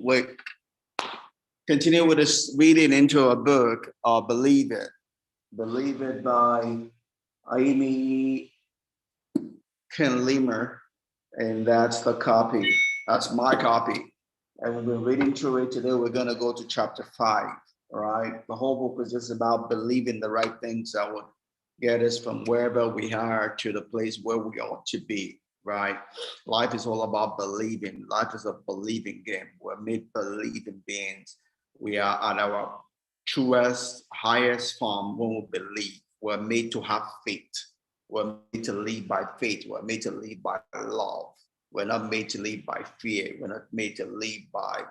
we continue with this reading into a book, Believe It. Believe It by Amy Ken, and that's the copy. That's my copy. And we've been reading through it today. We're going to go to chapter 5. All right. The whole book is just about believing the right things that would get us from wherever we are to the place where we ought to be. Right. Life is all about believing. Life is a believing game. We're made believing beings. We are at our truest, highest form when we believe. We're made to have faith. We're made to live by faith. We're made to live by love. We're not made to live by fear. We're not made to live by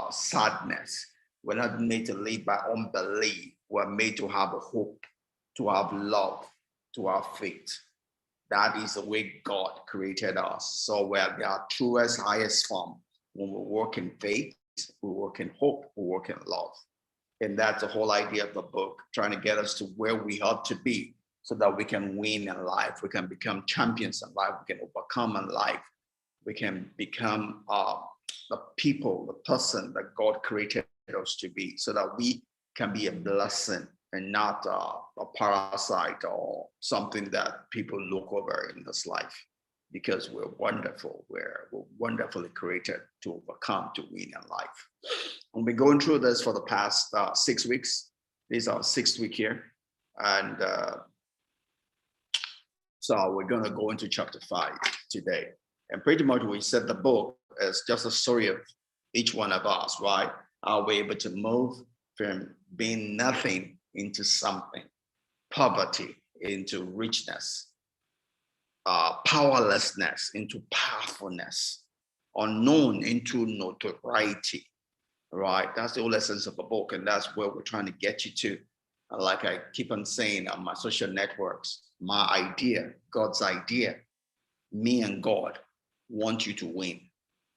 sadness. We're not made to live by unbelief. We're made to have a hope, to have love, to have faith. That is the way God created us. So we're our truest, highest form. When we work in faith, we work in hope, we work in love. And that's the whole idea of the book, trying to get us to where we ought to be so that we can win in life. We can become champions in life. We can overcome in life. We can become the people, the person that God created us to be, so that we can be a blessing and not a parasite or something that people look over in this life, because we're wonderful. We're wonderfully created to overcome, to win in life. We've been going through this for the past 6 weeks. This is our 6th week here. And so we're going to go into chapter 5 today. And pretty much we said the book is just a story of each one of us, right? Are we able to move from being nothing into something, poverty into richness, powerlessness into powerfulness, unknown into notoriety, right? That's the whole essence of the book, and that's where we're trying to get you to. Like I keep on saying on my social networks, my idea, God's idea, me and God want you to win.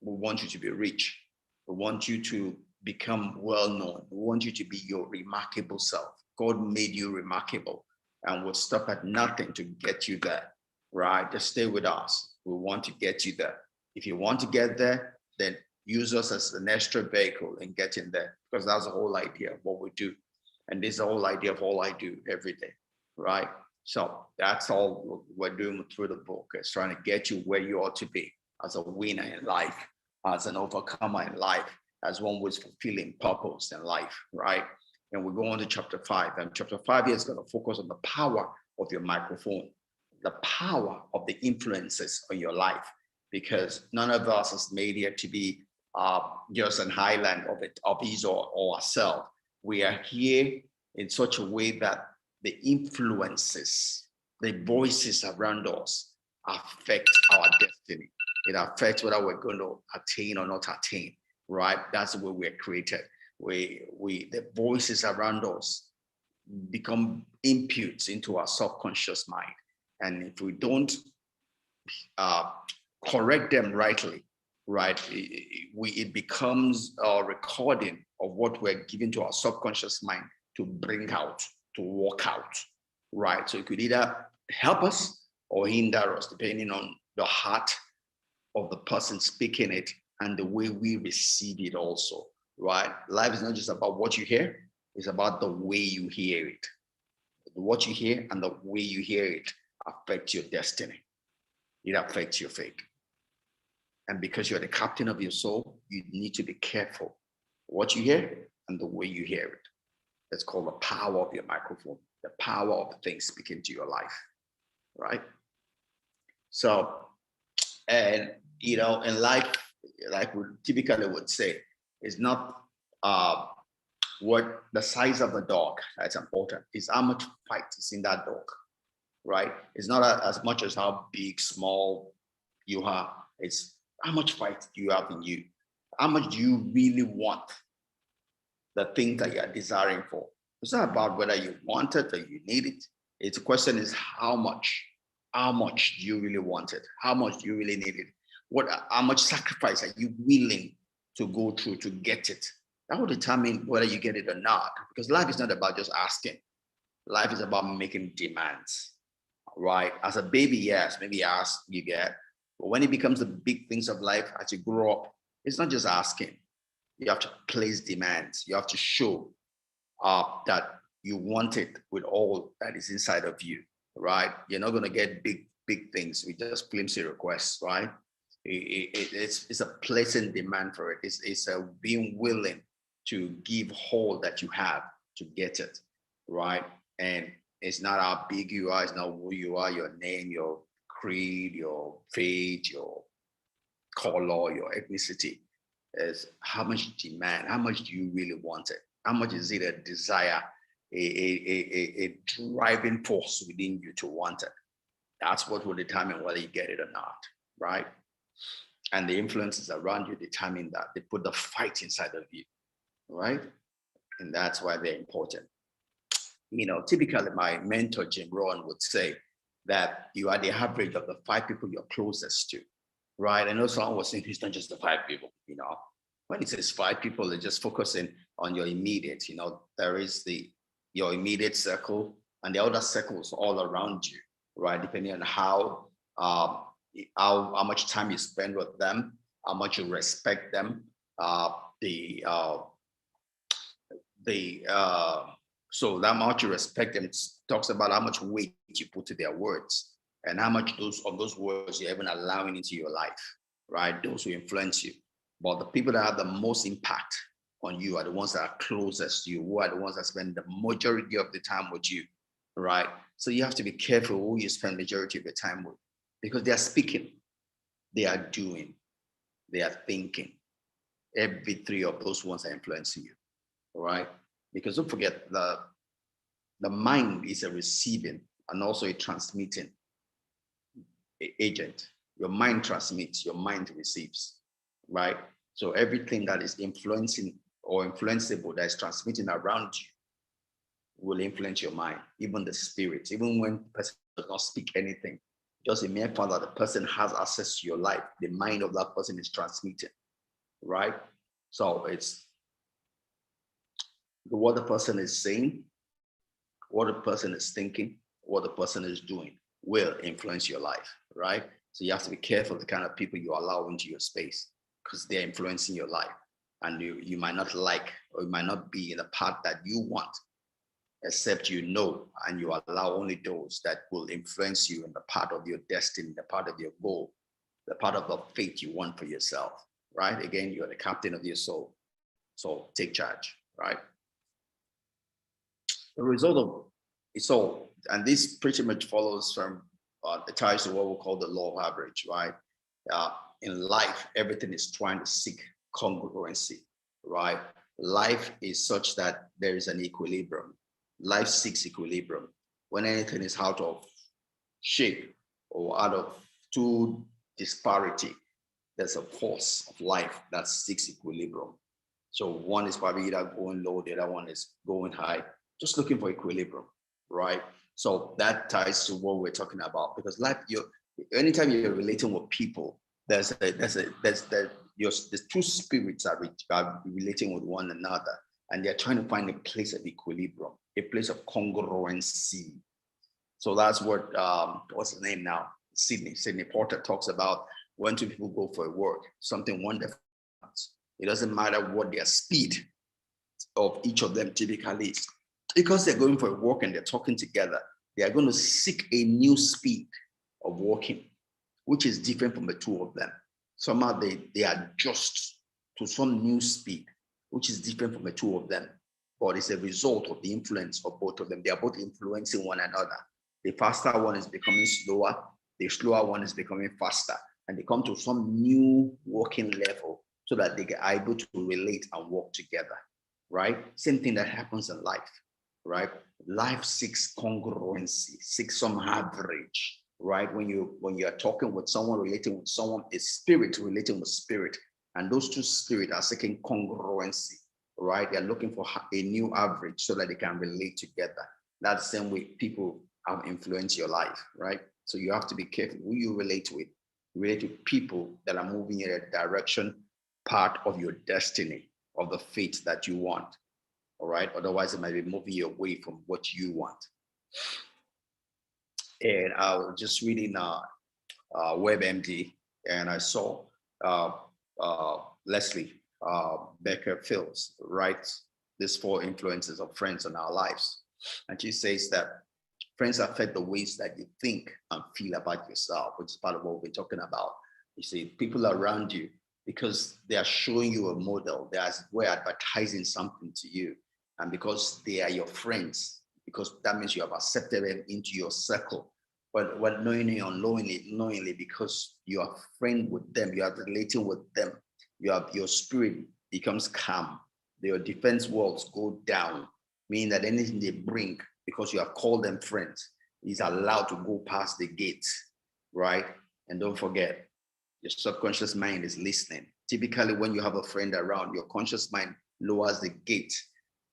We want you to be rich. We want you to become well-known. We want you to be your remarkable self. God made you remarkable, and we'll stop at nothing to get you there, right? Just stay with us. We want to get you there. If you want to get there, then use us as an extra vehicle in getting there, because that's the whole idea of what we do. And this is the whole idea of all I do every day, right? So that's all we're doing through the book. It's trying to get you where you ought to be as a winner in life, as an overcomer in life, as one who's fulfilling purpose in life, right? And we go on to chapter 5. And chapter 5 here is going to focus on the power of your microphone, the power of the influences on your life, because none of us is made here to be just an highland of his or ourselves. We are here in such a way that the influences, the voices around us affect our destiny. It affects whether we're going to attain or not attain, right? That's the way we're created. The voices around us become inputs into our subconscious mind. And if we don't correct them rightly, right, it becomes a recording of what we're giving to our subconscious mind to bring out, to work out, right? So it could either help us or hinder us, depending on the heart of the person speaking it and the way we receive it also, right? Life is not just about what you hear, it's about the way you hear it. What you hear and the way you hear it affects your destiny. It affects your fate. And because you're the captain of your soul, you need to be careful what you hear and the way you hear it. It's called the power of your microphone, the power of the things speaking to your life, right? So, and you know, in life, like we typically would say, it's not what the size of the dog that's important. It's how much fight is in that dog, right? It's not as much as how big, small you are. It's how much fight do you have in you? How much do you really want the thing that you're desiring for? It's not about whether you want it or you need it. It's the question is how much do you really want it? How much do you really need it? How much sacrifice are you willing to go through to get it? That will determine whether you get it or not. Because life is not about just asking. Life is about making demands, right? As a baby, yes, maybe ask, you get. But when it becomes the big things of life, as you grow up, It's not just asking. You have to place demands. You have to show that you want it with all that is inside of you, right? You're not going to get big things with just flimsy requests, right? It's a pleasant demand for it. It's a being willing to give all that you have to get it, right? And it's not how big you are, it's not who you are, your name, your creed, your faith, your color, your ethnicity. Is how much demand, how much do you really want it? How much is it a desire, a driving force within you to want it? That's what will determine whether you get it or not, right? And the influences around you determine that. They put the fight inside of you, right? And that's why they're important. Typically my mentor, Jim Rohn, would say that you are the average of the 5 people you're closest to, right? I know someone was saying it's not just the 5 people. When it says 5 people, it's just focusing on your immediate, there is your immediate circle and the other circles all around you, right? Depending on how much time you spend with them, how much you respect them, the so that much you respect them talks about how much weight you put to their words and how much those words you're even allowing into your life, right? Those who influence you. But the people that have the most impact on you are the ones that are closest to you, who are the ones that spend the majority of the time with you, right? So you have to be careful who you spend majority of your time with because they are speaking, they are doing, they are thinking. Every 3 of those ones are influencing you, all right? Because don't forget, the mind is a receiving and also a transmitting agent. Your mind transmits, your mind receives, right? So everything that is influencing or influenceable that is transmitting around you will influence your mind, even the spirit, even when the person does not speak anything. Just a mere fact that the person has access to your life, the mind of that person is transmitting, right? So it's what the person is saying, what the person is thinking, what the person is doing will influence your life, right? So you have to be careful the kind of people you allow into your space because they're influencing your life. And you might not like or you might not be in the path that you want, except and you allow only those that will influence you in the part of your destiny, the part of your goal, the part of the fate you want for yourself, right? Again, you're the captain of your soul. So take charge, right? The result of and this pretty much follows from the ties to what we call the law of average, right? In life, everything is trying to seek congruency, right? Life is such that there is an equilibrium. Life seeks equilibrium. When anything is out of shape or out of two disparity, there's a force of life that seeks equilibrium. So one is probably either going low, the other one is going high, just looking for equilibrium, right? So that ties to what we're talking about because life, anytime you're relating with people, there's two spirits are relating with one another, and they're trying to find a place of equilibrium, a place of congruency. So that's what what's his name now? Sydney Porter talks about when two people go for a work, something wonderful. It doesn't matter what their speed of each of them typically is. Because they're going for a walk and they're talking together, they are going to seek a new speed of walking, which is different from the two of them. Somehow they adjust to some new speed, which is different from the two of them. But it's a result of the influence of both of them. They are both influencing one another. The faster one is becoming slower, the slower one is becoming faster, and they come to some new walking level so that they are able to relate and work together, right? Same thing that happens in life, right? Life seeks congruency, seeks some average, right? When you are talking with someone, relating with someone, a spirit relating with spirit, and those two spirits are seeking congruency, right? They're looking for a new average so that they can relate together. That's the same way people have influenced your life, right? So you have to be careful who you relate with. Relate with people that are moving in a direction, part of your destiny, of the fate that you want. All right. Otherwise, it might be moving you away from what you want. And I was just reading WebMD, and I saw Leslie Becker Fields writes these 4 influences of friends on our lives. And she says that friends affect the ways that you think and feel about yourself, which is part of what we're talking about. You see, people around you, because they are showing you a model, we're advertising something to you. And because they are your friends, because that means you have accepted them into your circle. But what knowingly or knowingly, because you are friend with them, you are relating with them, your spirit becomes calm. Your defense walls go down, meaning that anything they bring, because you have called them friends, is allowed to go past the gate, right? And don't forget, your subconscious mind is listening. Typically, when you have a friend around, your conscious mind lowers the gate,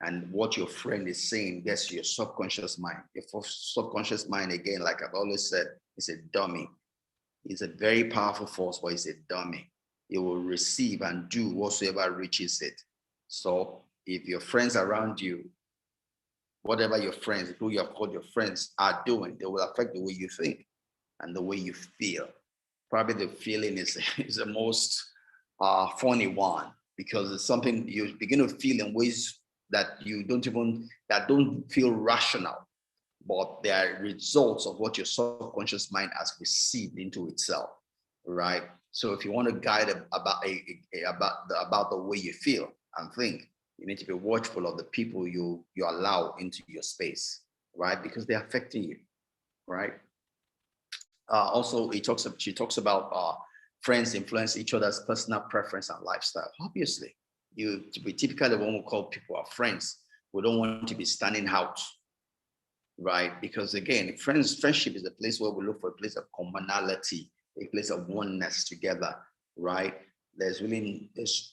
and what your friend is saying gets to your subconscious mind. Your subconscious mind, again, like I've always said, is a dummy. It's a very powerful force, but it's a dummy. It will receive and do whatsoever reaches it. So if your friends around you, whatever your friends, who you have called your friends, are doing, they will affect the way you think and the way you feel. Probably the feeling is the most funny one, because it's something you begin to feel in ways that you that don't feel rational, but they are results of what your subconscious mind has received into itself, right? So if you want to guide about the way you feel and think, you need to be watchful of the people you allow into your space, right? Because they're affecting you, right? Also, she talks about friends influence each other's personal preference and lifestyle. Obviously, we typically when we call people our friends, we don't want to be standing out, right? Because again, friendship is a place where we look for a place of commonality, a place of oneness together, right? There's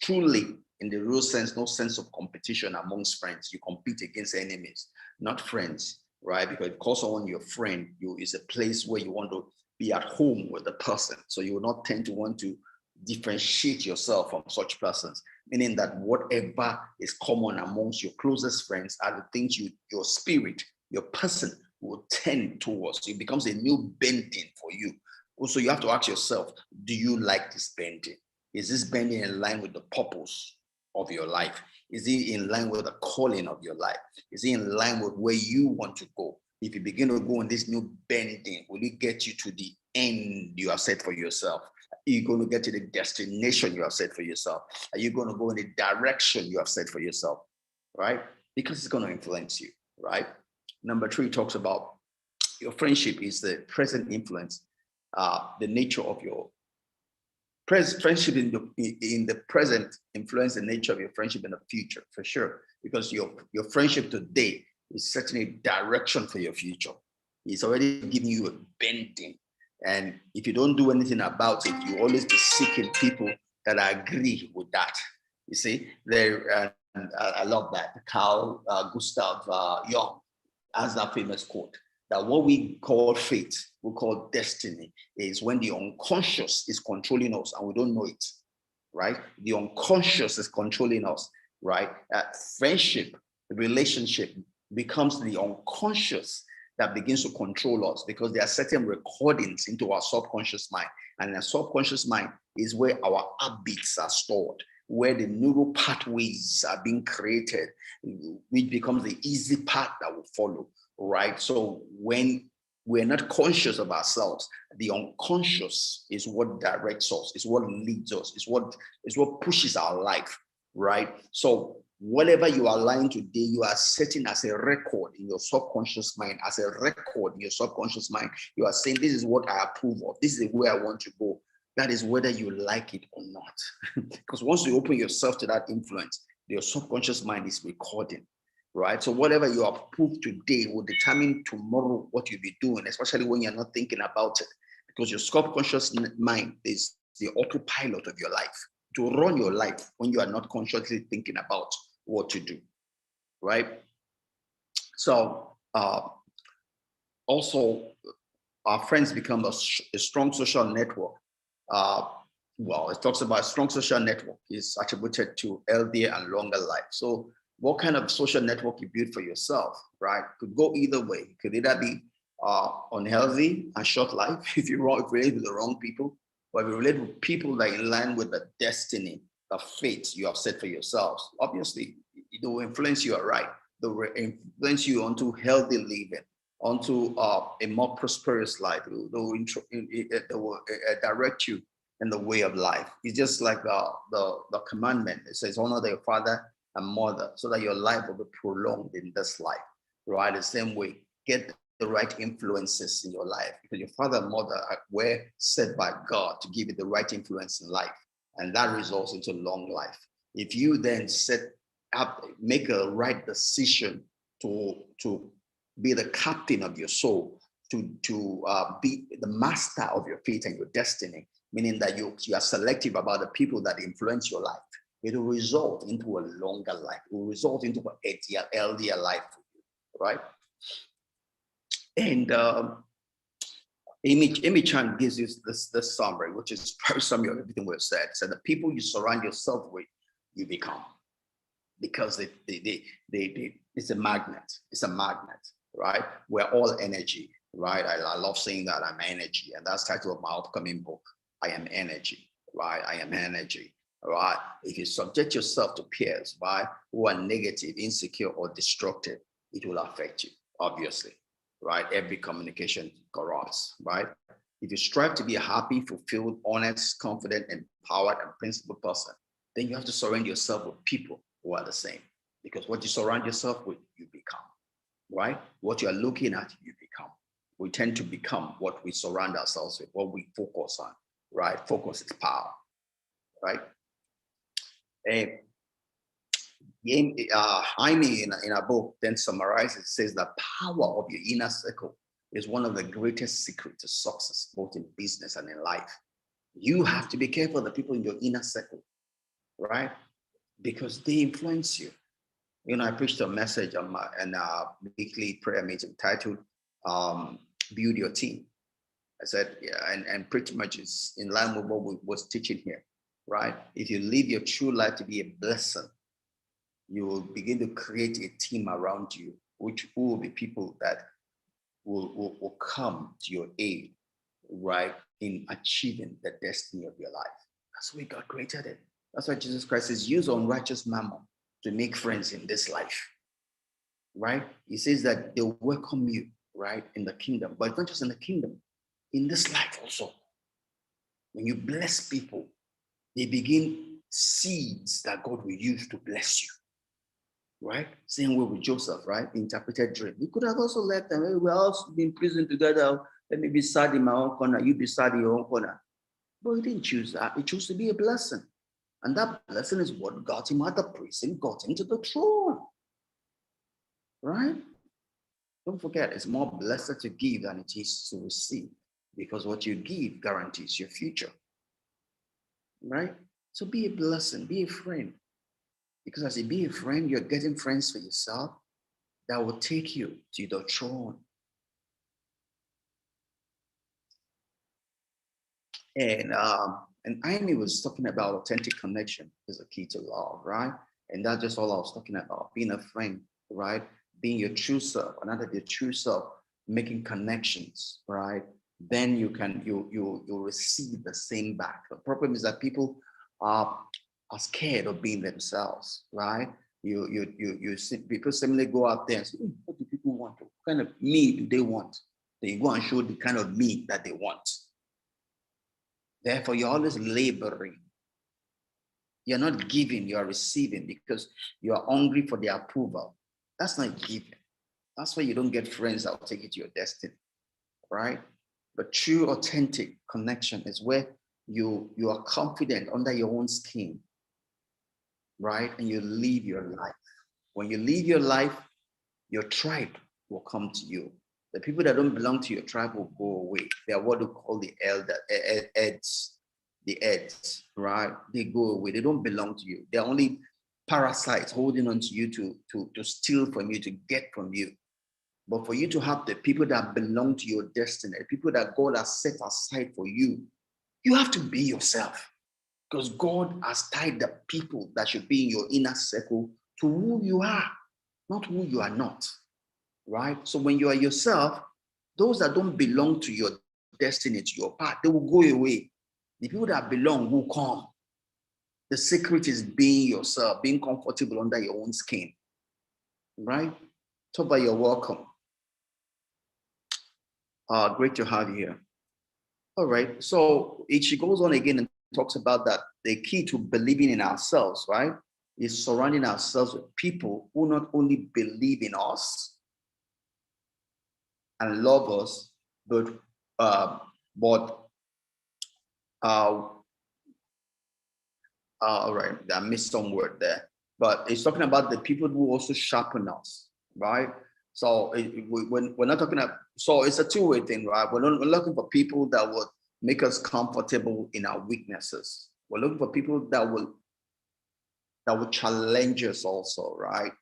truly, in the real sense, no sense of competition amongst friends. You compete against enemies, not friends, right? Because if you call someone your friend, is a place where you want to be at home with the person. So you will not tend to want to differentiate yourself from such persons, meaning that whatever is common amongst your closest friends are the things your spirit, your person will tend towards. It becomes a new bending for you. Also, you have to ask yourself, do you like this bending? Is this bending in line with the purpose of your life? Is it in line with the calling of your life? Is it in line with where you want to go? If you begin to go on this new bending, will it get you to the end you have set for yourself? Are you going to get to the destination you have set for yourself? Are you going to go in the direction you have set for yourself? Right? Because it's going to influence you, right? Number 3 talks about your friendship is the present influence, the nature of your friendship in the present influence the nature of your friendship in the future, for sure. Because your friendship today is setting a direction for your future. It's already giving you a bending. And if you don't do anything about it, you always be seeking people that agree with that. You see, and I love that. Carl Gustav Jung has that famous quote that what we call fate, we call destiny, is when the unconscious is controlling us and we don't know it, right? The unconscious is controlling us, right? Friendship, relationship becomes the unconscious that begins to control us, because there are certain recordings into our subconscious mind. And the subconscious mind is where our habits are stored, where the neural pathways are being created, which becomes the easy path that will follow, right? So when we're not conscious of ourselves, the unconscious is what directs us, is what leads us, is what pushes our life, right? So whatever you are lying today, you are setting as a record in your subconscious mind, as a record in your subconscious mind. You are saying, this is what I approve of. This is where I want to go. That is whether you like it or not. Because once you open yourself to that influence, your subconscious mind is recording, right? So whatever you approve today will determine tomorrow what you'll be doing, especially when you're not thinking about it. Because your subconscious mind is the autopilot of your life, to run your life when you are not consciously thinking about what to do, right? So also, our friends become a strong social network. Well, it talks about strong social network is attributed to healthier and longer life. So what kind of social network you build for yourself, right? Could go either way. It could either be unhealthy and short life if you relate with the wrong people, but if you relate with people that are in line with the destiny, the fate you have set for yourselves, obviously, it will influence you, right? They will influence you onto healthy living, onto a more prosperous life. They will direct you in the way of life. It's just like the commandment. It says, honor your father and mother so that your life will be prolonged in this life, right? The same way, get the right influences in your life because your father and mother were set by God to give you the right influence in life. And that results into long life. If you then make a right decision to be the captain of your soul, to be the master of your fate and your destiny, meaning that you are selective about the people that influence your life, it will result into a longer life. It will result into a healthier life for you, right? And Amy Chan gives you this summary, which is very summary of everything we've said. So the people you surround yourself with, you become, because it's a magnet. It's a magnet, right? We're all energy, right? I love saying that I'm energy, and that's the title of my upcoming book. I am energy, right? I am energy, right? If you subject yourself to peers, right, who are negative, insecure, or destructive, it will affect you, obviously, right? Every communication corrupts, right? If you strive to be a happy, fulfilled, honest, confident, empowered, and principled person, then you have to surround yourself with people who are the same. Because what you surround yourself with, you become, right? What you are looking at, you become. We tend to become what we surround ourselves with, what we focus on, right? Focus is power, right? And Jaime in a book then summarizes, says the power of your inner circle is one of the greatest secrets to success, both in business and in life. You have to be careful of the people in your inner circle, right? Because they influence you. You know, I preached a message on my weekly prayer meeting titled "Build Your Team." I said, yeah, and pretty much it's in line with what we was teaching here, right? If you live your true life to be a blessing, you will begin to create a team around you, which will be people that will come to your aid, right, in achieving the destiny of your life. That's why God created it. That's why Jesus Christ says, use unrighteous mammon to make friends in this life, right? He says that they'll welcome you, right, in the kingdom, but not just in the kingdom, in this life also. When you bless people, they begin seeds that God will use to bless you, right? Same way with Joseph, right? Interpreted dream. He could have also left them. Hey, we're all in prison together. Let me be sad in my own corner. You be sad in your own corner. But he didn't choose that. He chose to be a blessing. And that blessing is what got him out of prison, got him to the throne, right? Don't forget, it's more blessed to give than it is to receive, because what you give guarantees your future, right? So be a blessing, be a friend, because as you be a friend, you're getting friends for yourself that will take you to the throne. And Amy was talking about authentic connection is a key to love, right? And that's just all I was talking about, being a friend, right? Being your true self, another your true self, making connections, right? Then you'll receive the same back. The problem is that people are scared of being themselves, right? You see people similarly go out there and say, what do people want? What kind of me do they want? They go and show the kind of me that they want. Therefore, you're always laboring. You're not giving, you are receiving, because you are hungry for their approval. That's not giving. That's why you don't get friends that will take you to your destiny, right? But true, authentic connection is where you are confident under your own skin, right? And you live your life. When you live your life, your tribe will come to you. The people that don't belong to your tribe will go away. They are what we call the heads, right? They go away. They don't belong to you. They're only parasites holding on to you to steal from you, to get from you. But for you to have the people that belong to your destiny, the people that God has set aside for you, you have to be yourself. Because God has tied the people that should be in your inner circle to who you are, not who you are not, right? So when you are yourself, those that don't belong to your destiny, to your path, they will go away. The people that belong will come. The secret is being yourself, being comfortable under your own skin, right? Toba, you're welcome. Great to have you here. All right. So she goes on again and talks about that the key to believing in ourselves, right, is surrounding ourselves with people who not only believe in us and love us, but uh, but uh, all right, I missed some word there, but it's talking about the people who also sharpen us, right? So we're not talking about, so it's a two-way thing, right? We're looking for people that would make us comfortable in our weaknesses. We're looking for people that will challenge us also, right?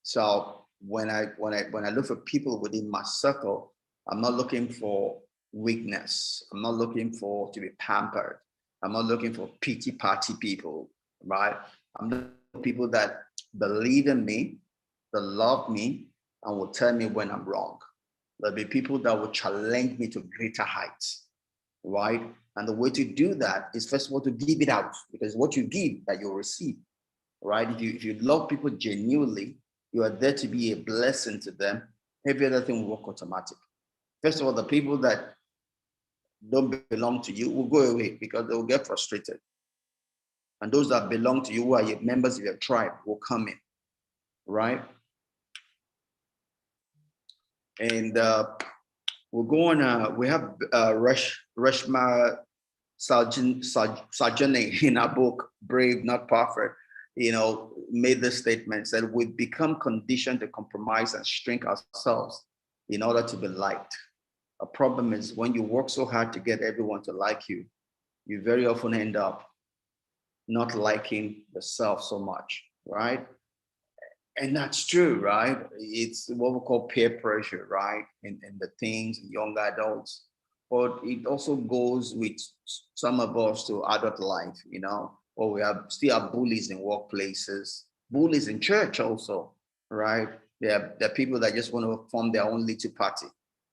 So when I look for people within my circle, I'm not looking for weakness. I'm not looking for to be pampered. I'm not looking for pity party people, right? I'm looking for people that believe in me, that love me, and will tell me when I'm wrong. There'll be people that will challenge me to greater heights, right? And the way to do that is first of all to give it out, because what you give that you'll receive, right? If you love people genuinely, you are there to be a blessing to them. Every other thing will work automatic. First of all, the people that don't belong to you will go away because they will get frustrated. And those that belong to you, who are your members of your tribe, will come in, right? And we'll go on. We have Reshma Sarjani in our book, Brave, Not Perfect, made this statement, said, we become conditioned to compromise and shrink ourselves in order to be liked. A problem is when you work so hard to get everyone to like you, you very often end up not liking yourself so much, right? And that's true, right? It's what we call peer pressure, right? In the teens and young adults. But it also goes with some of us to adult life, or we have still have bullies in workplaces, bullies in church also, right? There are people that just want to form their own little party.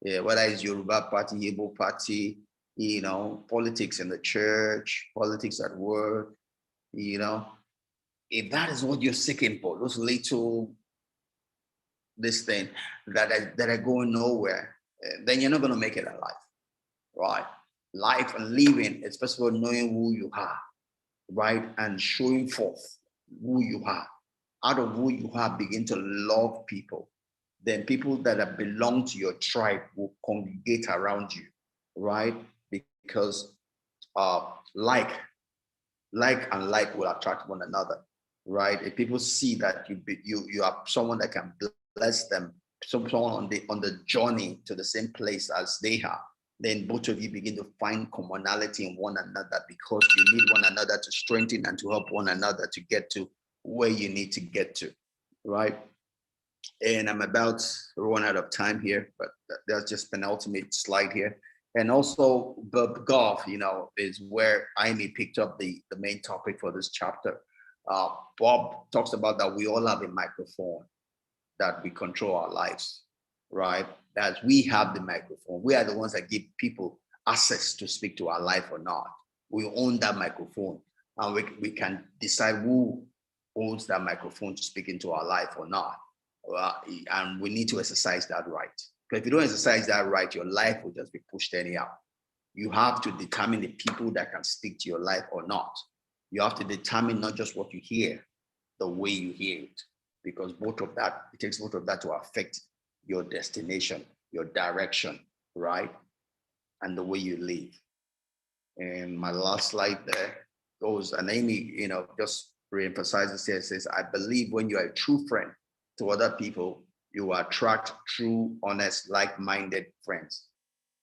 Yeah, whether it's Yoruba party, Igbo party, politics in the church, politics at work, you know, if that is what you're seeking for, those little this thing that are going nowhere, then you're not going to make it in life, right? Life and living, especially knowing who you are, right, and showing forth who you are. Out of who you are, begin to love people. Then people that are belong to your tribe will congregate around you, right? Because uh, like and like will attract one another, right? If people see that you are someone that can bless them, someone on the journey to the same place as they are, then both of you begin to find commonality in one another because you need one another to strengthen and to help one another to get to where you need to get to, right? And I'm about to run out of time here, but that's just penultimate slide here. And also, golf, is where Amy picked up the main topic for this chapter. Bob talks about that we all have a microphone, that we control our lives, right? That we have the microphone. We are the ones that give people access to speak to our life or not. We own that microphone, and we can decide who owns that microphone to speak into our life or not. And we need to exercise that right. Because if you don't exercise that right, your life will just be pushed anyhow. You have to determine the people that can speak to your life or not. You have to determine not just what you hear, the way you hear it, because it takes both of that to affect your destination, your direction, right? And the way you live. And my last slide there goes, and Amy, just reemphasizes here, says, I believe when you are a true friend to other people, you attract true, honest, like-minded friends.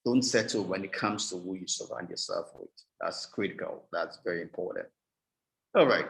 Don't settle when it comes to who you surround yourself with. That's critical. That's very important. All right.